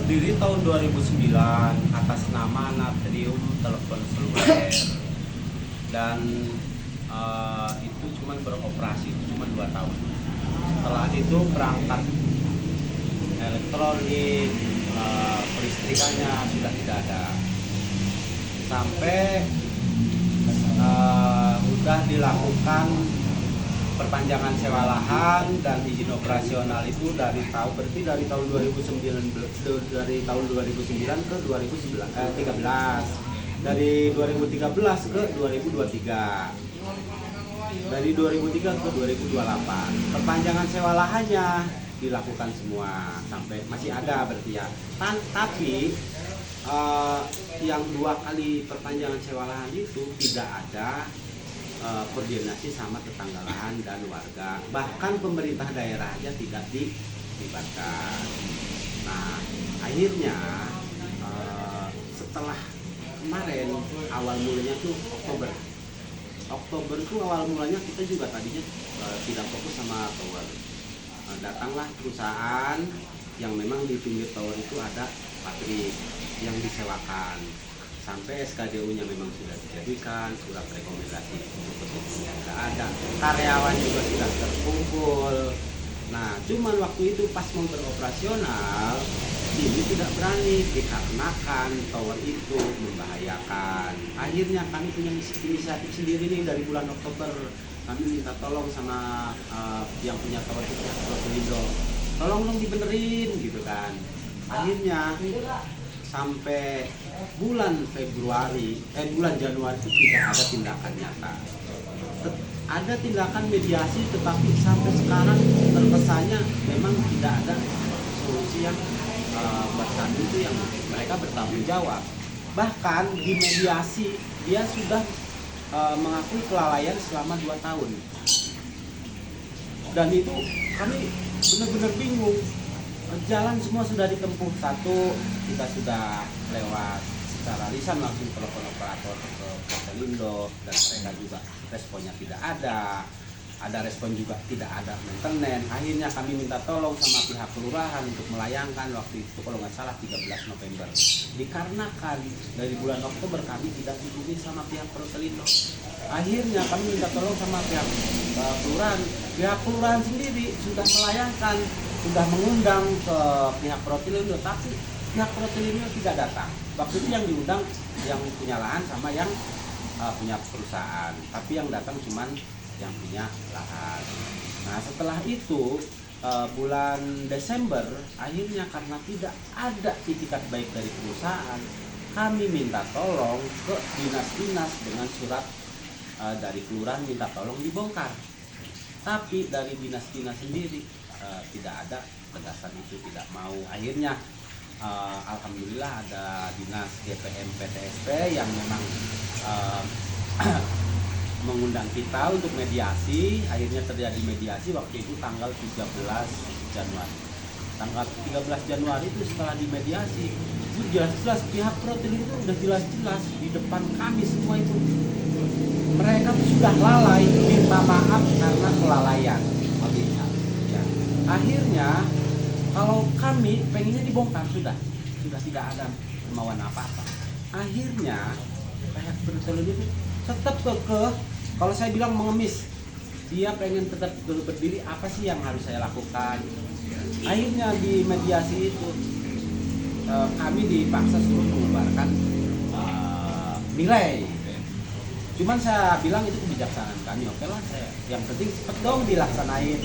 berdiri tahun 2009 atas nama Natrium Telepon Seluler, dan itu cuma beroperasi cuma 2 tahun. Setelah itu perangkat elektronik, kelistrikannya sudah tidak ada, sampai sudah dilakukan perpanjangan sewa lahan dan izin operasional itu dari tahun 2009 ke 2013, dari 2013 ke 2023, dari 2003 ke 2028. Perpanjangan sewa lahannya dilakukan semua sampai masih ada berarti ya. Tapi yang 2 kali perpanjangan sewa lahan itu tidak ada koordinasi sama tetangga lahan dan warga, bahkan pemerintah daerah aja tidak dilibatkan. Nah, akhirnya setelah kemarin awal mulanya tuh Oktober itu awal mulanya kita juga tadinya tidak fokus sama tower. Datanglah perusahaan yang memang di pinggir tower itu ada pabrik yang disewakan, sampai SKDU-nya memang sudah dijadikan, surat rekomendasi untuk ketentunya sudah ada, karyawan juga sudah terkumpul. Nah, cuman waktu itu pas mau beroperasional, ini tidak berani dikarenakan tower itu membahayakan. Akhirnya kami punya inisiatif sendiri nih dari bulan Oktober. Kami minta tolong sama yang punya tower itu, Protelindo, tolong dong dibenerin gitu kan. Akhirnya sampai bulan Januari itu tidak ada tindakan nyata. Ada tindakan mediasi, tetapi sampai sekarang terkesannya memang tidak ada solusi yang buat kami itu yang mereka bertanggung jawab. Bahkan di mediasi dia sudah mengakui kelalaian selama 2 tahun. Dan itu kami benar-benar bingung. Jalan semua sudah ditempuh, satu kita sudah lewat secara lisan langsung telepon operator ke Protelindo dan mereka juga responnya tidak ada respon juga tidak ada maintenance. Akhirnya kami minta tolong sama pihak kelurahan untuk melayangkan waktu itu kalau nggak salah 13 November. Dikarenakan dari bulan Oktober kami tidak dihubungi sama pihak Protelindo. Akhirnya kami minta tolong sama pihak kelurahan. Pihak kelurahan sendiri sudah melayangkan, sudah mengundang ke pihak Protelindo, tapi pihak Protelindo tidak datang. Waktu itu yang diundang yang punya lahan sama yang punya perusahaan, tapi yang datang cuman yang punya lahan. Nah, setelah itu bulan Desember akhirnya karena tidak ada itikat baik dari perusahaan, kami minta tolong ke dinas-dinas dengan surat dari kelurahan minta tolong dibongkar. Tapi dari dinas-dinas sendiri tidak ada tegasan itu, tidak mau. Akhirnya alhamdulillah ada dinas GPM PTSP yang memang mengundang kita untuk mediasi. Akhirnya terjadi mediasi waktu itu tanggal 13 Januari. Tanggal 13 Januari itu setelah dimediasi, itu jelas-jelas pihak Protelindo itu udah jelas-jelas di depan kami semua itu. Mereka tuh sudah lalai, minta maaf karena kelalaian. Ya. Akhirnya kalau kami pengennya dibongkar, sudah tidak ada kemauan apa-apa. Akhirnya pihak Protelindo itu tetap kalau saya bilang mengemis, dia pengen tetap berdiri. Apa sih yang harus saya lakukan? Akhirnya di mediasi itu kami dipaksa suruh mengeluarkan nilai. Cuman saya bilang itu kebijaksanaan kami. Oke lah, yang penting cepet dong dilaksanain.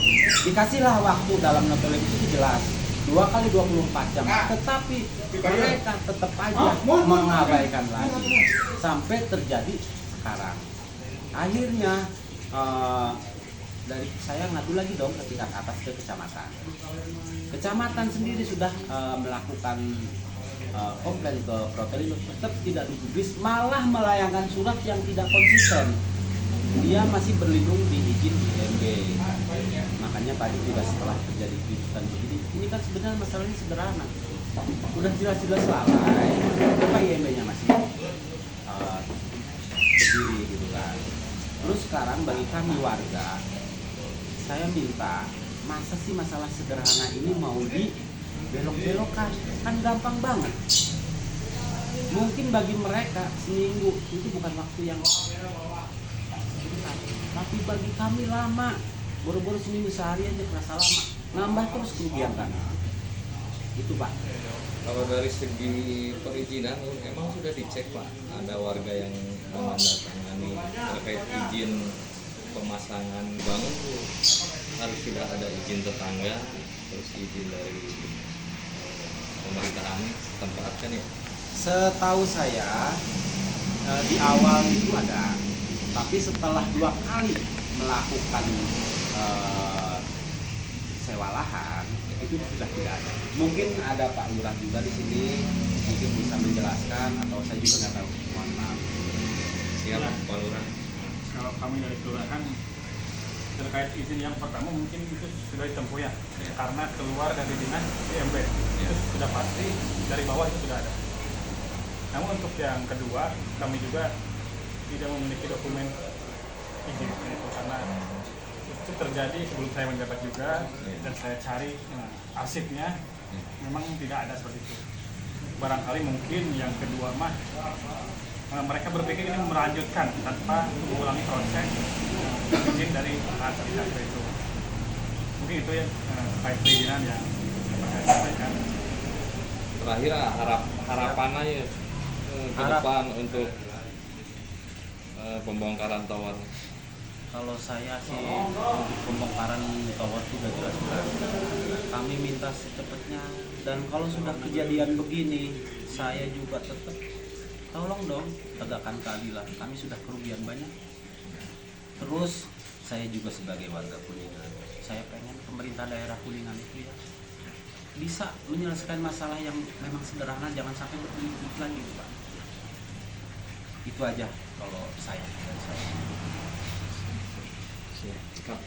Dikasihlah waktu dalam notulen itu jelas 2 kali 24 jam. Tetapi mereka tetap aja mengabaikan lagi sampai terjadi sekarang. Akhirnya dari saya ngadu lagi dong ke tingkat atas, ke kecamatan. Kecamatan sendiri sudah melakukan komplain ke Protelindo, tetap tidak digubris, malah melayangkan surat yang tidak konsisten. Dia masih berlindung di izin IMB. Makanya tadi juga setelah terjadi kejutan begini, ini kan sebenarnya masalahnya sederhana. Udah jelas-jelas lalai, kenapa IMB-nya masih berdiri gitu kan. Terus sekarang bagi kami warga, saya minta, masa sih masalah sederhana ini mau belok-belokan kan gampang banget. Mungkin bagi mereka seminggu itu bukan waktu yang sebentar, tapi bagi kami lama. Boro-boro seminggu sehari aja terasa lama, nambah terus kerugian kan. Itu Pak. Kalau dari segi perizinan emang sudah dicek Pak, ada warga yang menandatangani terkait izin pemasangan bangun tuh harus sudah ada izin tetangga, terus izin dari pemerintah tempat kan ya. Setahu saya di awal itu ada, tapi setelah 2 kali melakukan sewa lahan itu sudah tidak ada. Mungkin ada Pak Lurah juga di sini, mungkin bisa menjelaskan atau saya juga nggak tahu. Mohon maaf. Siapa Pak Lurah? Kalau kami dari kelurahan terkait izin yang pertama mungkin itu sudah ditempuh ya, karena keluar dari dinas IMB itu sudah pasti, dari bawah itu sudah ada. Namun untuk yang kedua kami juga tidak memiliki dokumen izin itu, karena itu terjadi sebelum saya menjabat juga, dan saya cari arsipnya memang tidak ada seperti itu. Barangkali mungkin yang kedua mah mereka berpikir ini melanjutkan tanpa mengulangi proses izin dari atas itu. Mungkin itu ya terkait perizinan yang saya sampaikan. Terakhir harapan aja ke depan untuk pembongkaran tower. Kalau saya sih untuk pembongkaran tower sudah jelas-jelas kami minta secepatnya, dan kalau sudah kejadian begini saya juga tetap tolong dong tegakkan keadilan, kami sudah kerugian banyak. Terus saya juga sebagai warga Kuningan, saya pengen pemerintah daerah Kuningan itu ya bisa menyelesaikan masalah yang memang sederhana, jangan sampai berbelit lagi Pak. Itu aja kalau saya dari saya. Siap.